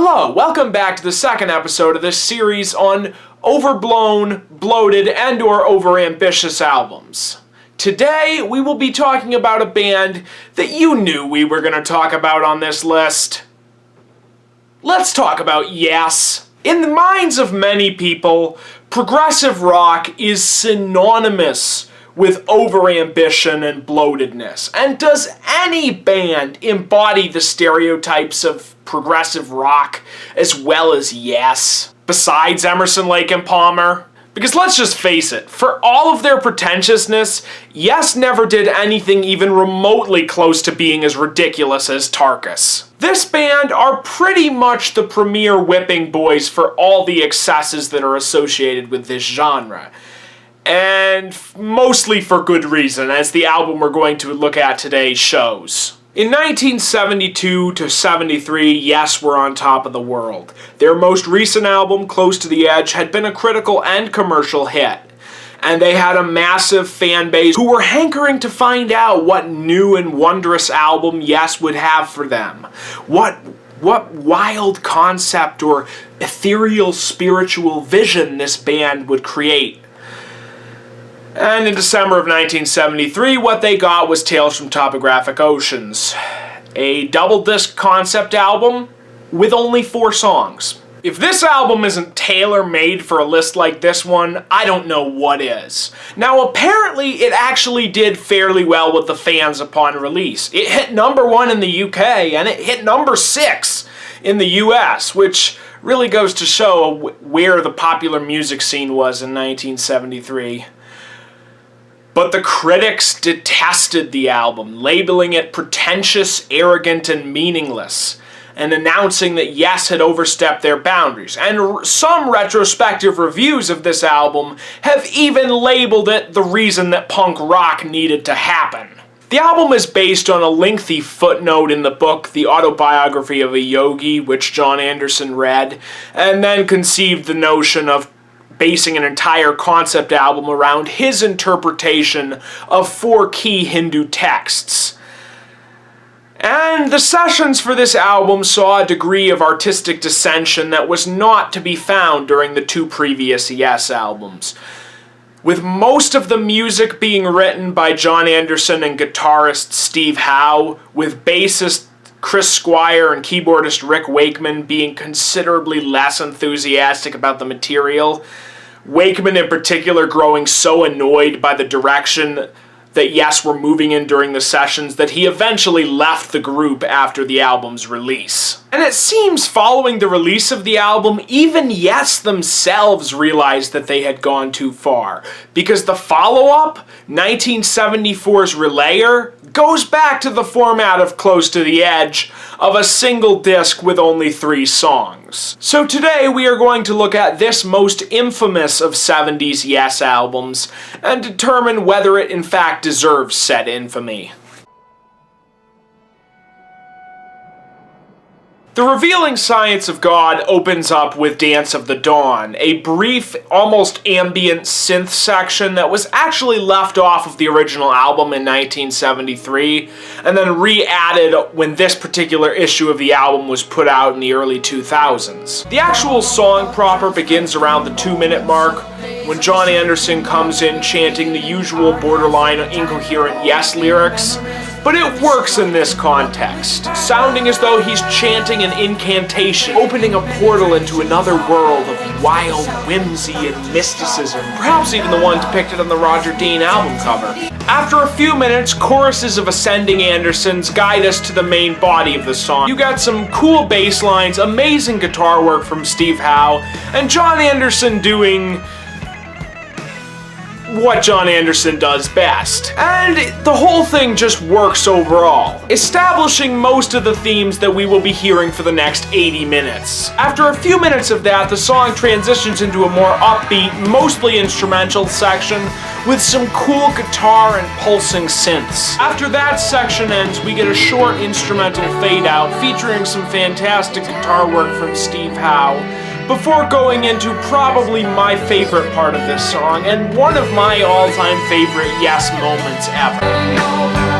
Hello, welcome back to the second episode of this series on overblown, bloated, and/or overambitious albums. Today, we will be talking about a band that you knew we were going to talk about on this list. Let's talk about Yes. In the minds of many people, progressive rock is synonymous with overambition and bloatedness. And does any band embody the stereotypes of progressive rock as well as Yes, besides Emerson, Lake and Palmer? Because let's just face it, for all of their pretentiousness, Yes never did anything even remotely close to being as ridiculous as Tarkus. This band are pretty much the premier whipping boys for all the excesses that are associated with this genre. And mostly for good reason, as the album we're going to look at today shows. In 1972 to 73, Yes were on top of the world. Their most recent album, Close to the Edge, had been a critical and commercial hit. And they had a massive fan base who were hankering to find out what new and wondrous album Yes would have for them. What wild concept or ethereal spiritual vision this band would create. And in December of 1973, what they got was Tales from Topographic Oceans, a double-disc concept album with only 4 songs. If this album isn't tailor-made for a list like this one, I don't know what is. Now, apparently, it actually did fairly well with the fans upon release. It hit number 1 in the UK, and it hit number 6 in the US, which really goes to show where the popular music scene was in 1973. But the critics detested the album, labeling it pretentious, arrogant, and meaningless, and announcing that Yes had overstepped their boundaries. And some retrospective reviews of this album have even labeled it the reason that punk rock needed to happen. The album is based on a lengthy footnote in the book The Autobiography of a Yogi, which John Anderson read, and then conceived the notion of basing an entire concept album around his interpretation of 4 key Hindu texts. And the sessions for this album saw a degree of artistic dissension that was not to be found during the 2 previous Yes albums, with most of the music being written by John Anderson and guitarist Steve Howe, with bassist Chris Squire and keyboardist Rick Wakeman being considerably less enthusiastic about the material. Wakeman in particular growing so annoyed by the direction that Yes were moving in during the sessions that he eventually left the group after the album's release. And it seems following the release of the album, even Yes themselves realized that they had gone too far, because the follow-up, 1974's Relayer, goes back to the format of Close to the Edge, of a single disc with only 3 songs. So today we are going to look at this most infamous of 70s Yes albums, and determine whether it in fact deserves said infamy. The Revealing Science of God opens up with Dance of the Dawn, a brief, almost ambient synth section that was actually left off of the original album in 1973, and then re-added when this particular issue of the album was put out in the early 2000s. The actual song proper begins around the 2-minute mark, when John Anderson comes in chanting the usual borderline incoherent Yes lyrics, but it works in this context, sounding as though he's chanting an incantation, opening a portal into another world of wild whimsy and mysticism, perhaps even the one depicted on the Roger Dean album cover. After a few minutes, choruses of ascending Andersons guide us to the main body of the song. You got some cool bass lines, amazing guitar work from Steve Howe, and John Anderson doing what John Anderson does best. And the whole thing just works overall, establishing most of the themes that we will be hearing for the next 80 minutes. After a few minutes of that, the song transitions into a more upbeat, mostly instrumental section with some cool guitar and pulsing synths. After that section ends, we get a short instrumental fade out featuring some fantastic guitar work from Steve Howe, before going into probably my favorite part of this song, and one of my all-time favorite Yes moments ever.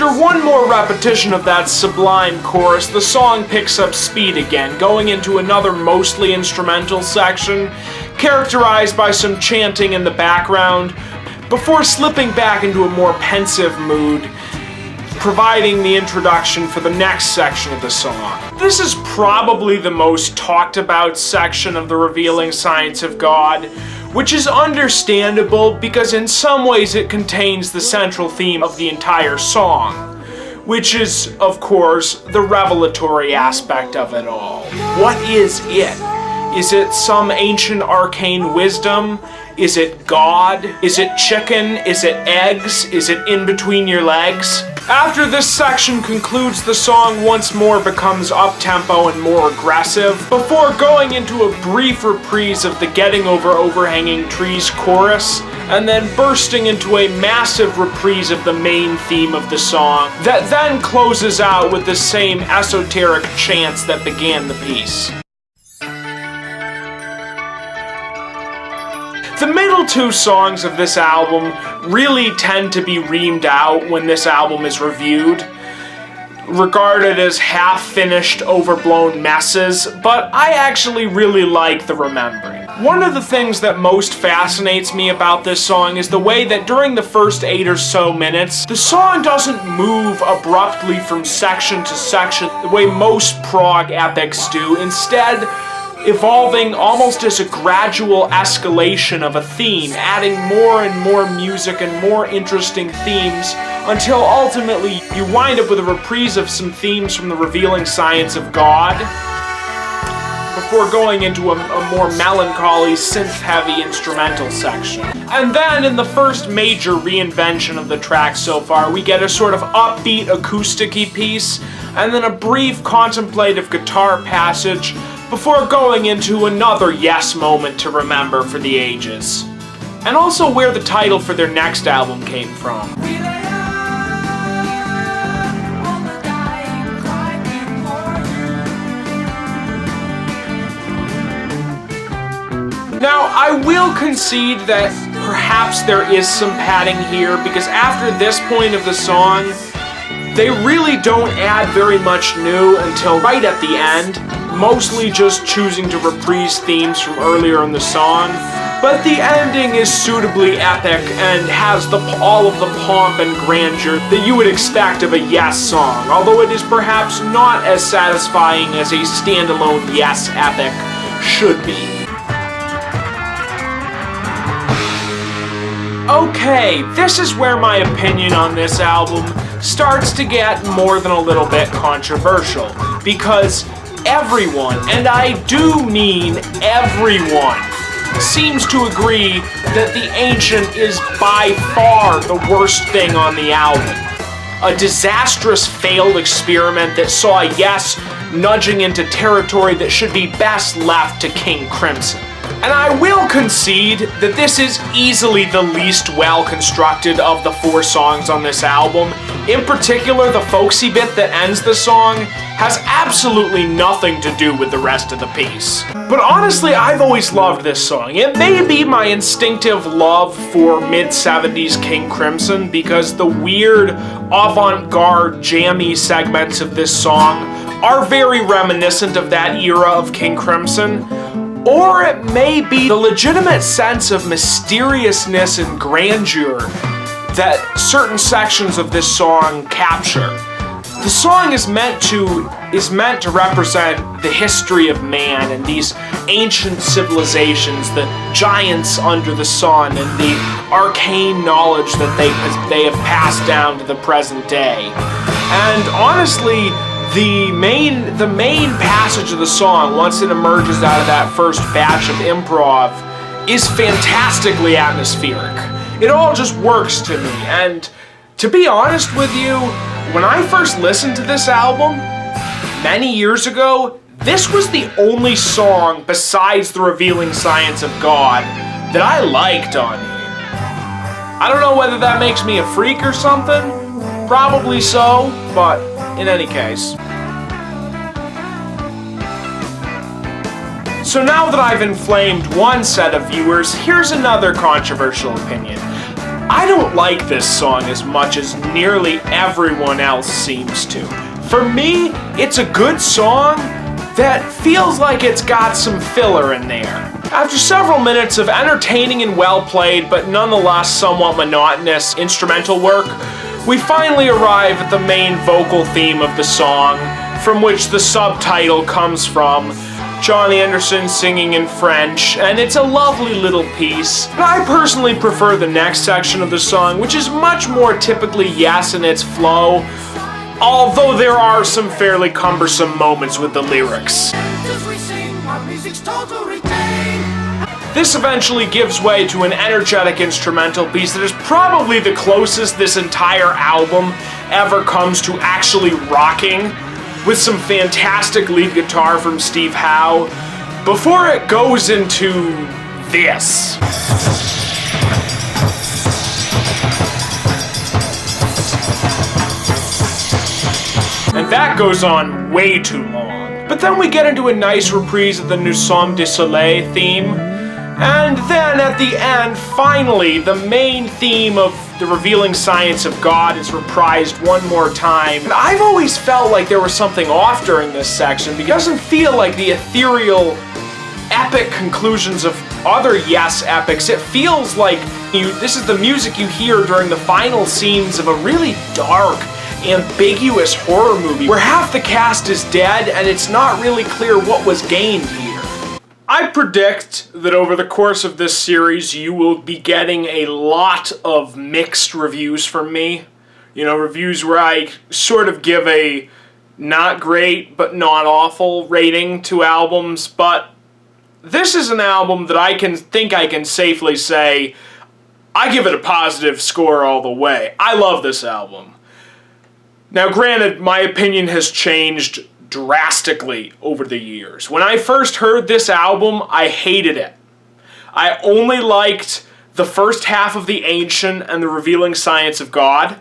After one more repetition of that sublime chorus, the song picks up speed again, going into another mostly instrumental section, characterized by some chanting in the background, before slipping back into a more pensive mood, providing the introduction for the next section of the song. This is probably the most talked about section of the revealing science of God, which is understandable because in some ways it contains the central theme of the entire song, which is, of course, the revelatory aspect of it all. What is it? Is it some ancient arcane wisdom? Is it God? Is it chicken? Is it eggs? Is it in between your legs? After this section concludes, the song once more becomes up-tempo and more aggressive, before going into a brief reprise of the Getting Over Overhanging Trees chorus, and then bursting into a massive reprise of the main theme of the song, that then closes out with the same esoteric chants that began the piece. The middle two songs of this album really tend to be reamed out when this album is reviewed, regarded as half-finished, overblown messes, but I actually really like the remembering. One of the things that most fascinates me about this song is the way that during the first 8 or so minutes, the song doesn't move abruptly from section to section the way most prog epics do. Instead, evolving almost as a gradual escalation of a theme, adding more and more music and more interesting themes, until ultimately you wind up with a reprise of some themes from the revealing science of God, before going into a more melancholy, synth-heavy instrumental section. And then, in the first major reinvention of the track so far, we get a sort of upbeat, acoustic-y piece, and then a brief, contemplative guitar passage, before going into another yes moment to remember for the ages. And also where the title for their next album came from. Now, I will concede that perhaps there is some padding here, because after this point of the song, they really don't add very much new until right at the end, mostly just choosing to reprise themes from earlier in the song, but the ending is suitably epic and has all of the pomp and grandeur that you would expect of a Yes song, although it is perhaps not as satisfying as a standalone Yes epic should be. Okay, this is where my opinion on this album starts to get more than a little bit controversial, because everyone, and I do mean everyone, seems to agree that The Ancient is by far the worst thing on the album. A disastrous failed experiment that saw Yes nudging into territory that should be best left to King Crimson. And I will concede that this is easily the least well-constructed of the 4 songs on this album. In particular, the folksy bit that ends the song has absolutely nothing to do with the rest of the piece. But honestly, I've always loved this song. It may be my instinctive love for mid-70s King Crimson, because the weird, avant-garde, jammy segments of this song are very reminiscent of that era of King Crimson. Or it may be the legitimate sense of mysteriousness and grandeur that certain sections of this song capture. The song is meant to represent the history of man and these ancient civilizations, the giants under the sun, and the arcane knowledge that they have passed down to the present day. And honestly, the main passage of the song, once it emerges out of that first batch of improv, is fantastically atmospheric. It all just works to me, and to be honest with you, when I first listened to this album, many years ago, this was the only song besides The Revealing Science of God that I liked on here. I don't know whether that makes me a freak or something, probably so, but in any case. So now that I've inflamed one set of viewers, here's another controversial opinion. I don't like this song as much as nearly everyone else seems to. For me, it's a good song that feels like it's got some filler in there. After several minutes of entertaining and well-played, but nonetheless somewhat monotonous instrumental work, we finally arrive at the main vocal theme of the song, from which the subtitle comes from, John Anderson singing in French, and it's a lovely little piece. But I personally prefer the next section of the song, which is much more typically Yes in its flow, although there are some fairly cumbersome moments with the lyrics. This eventually gives way to an energetic instrumental piece that is probably the closest this entire album ever comes to actually rocking, with some fantastic lead guitar from Steve Howe, before it goes into this. And that goes on way too long. But then we get into a nice reprise of the Nous sommes du soleil theme, and then at the end, finally, the main theme of the revealing science of God is reprised one more time. And I've always felt like there was something off during this section, because it doesn't feel like the ethereal, epic conclusions of other Yes epics. It feels like this is the music you hear during the final scenes of a really dark, ambiguous horror movie where half the cast is dead and it's not really clear what was gained here. I predict that over the course of this series you will be getting a lot of mixed reviews from me. You know, reviews where I sort of give a not great but not awful rating to albums, but this is an album that I can safely say I give it a positive score all the way. I love this album. Now granted, my opinion has changed drastically over the years. When I first heard this album, I hated it. I only liked the first half of The Ancient and the Revealing Science of God.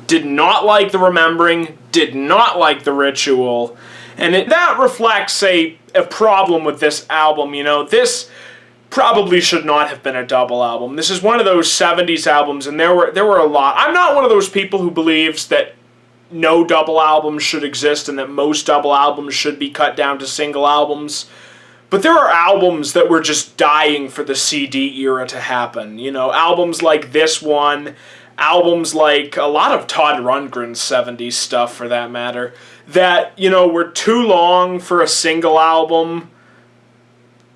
Did not like the Remembering, did not like the Ritual, and that reflects a problem with this album. You know, this probably should not have been a double album. This is one of those 70s albums, and there were a lot. I'm not one of those people who believes that no double albums should exist and that most double albums should be cut down to single albums. But there are albums that were just dying for the CD era to happen. You know, albums like this one, albums like a lot of Todd Rundgren's 70s stuff for that matter, that, you know, were too long for a single album,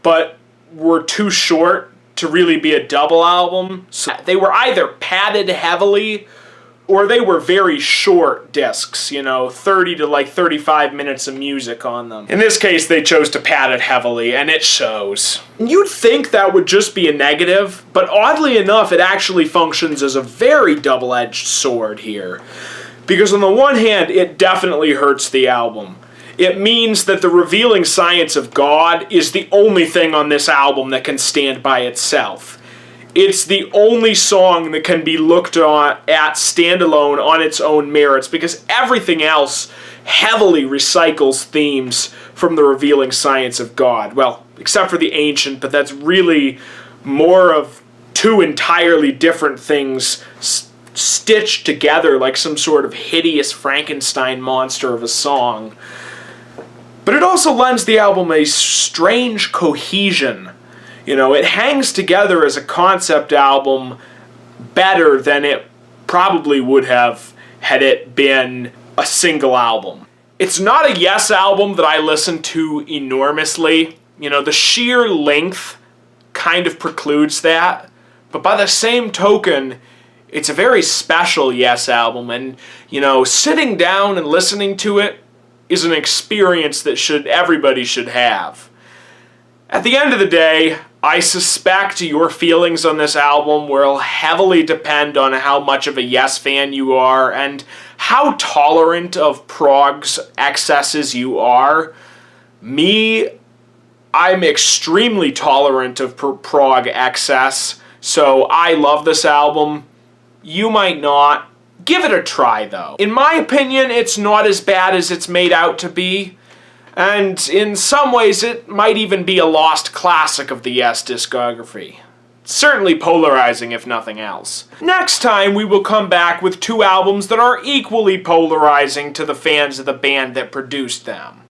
but were too short to really be a double album. So they were either padded heavily or they were very short discs, you know, 30 to like 35 minutes of music on them. In this case, they chose to pad it heavily, and it shows. You'd think that would just be a negative, but oddly enough, it actually functions as a very double-edged sword here. Because on the one hand, it definitely hurts the album. It means that the Revealing Science of God is the only thing on this album that can stand by itself. It's the only song that can be looked at standalone on its own merits, because everything else heavily recycles themes from the Revealing Science of God. Well, except for The Ancient, but that's really more of two entirely different things stitched together like some sort of hideous Frankenstein monster of a song. But it also lends the album a strange cohesion. You know, it hangs together as a concept album better than it probably would have had it been a single album. It's not a Yes album that I listen to enormously. You know, the sheer length kind of precludes that. But by the same token, it's a very special Yes album. And, you know, sitting down and listening to it is an experience that everybody should have. At the end of the day, I suspect your feelings on this album will heavily depend on how much of a Yes fan you are and how tolerant of prog's excesses you are. Me, I'm extremely tolerant of prog excess, so I love this album. You might not. Give it a try, though. In my opinion, it's not as bad as it's made out to be. And in some ways, it might even be a lost classic of the Yes discography. Certainly polarizing, if nothing else. Next time, we will come back with 2 albums that are equally polarizing to the fans of the band that produced them.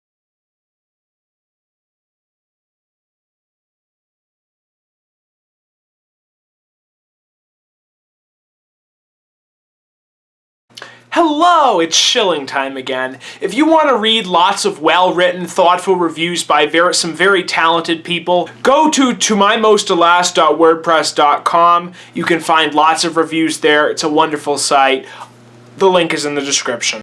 Hello, it's shilling time again. If you want to read lots of well-written, thoughtful reviews by some very talented people, go to tomymostelass.wordpress.com. You can find lots of reviews there. It's a wonderful site. The link is in the description.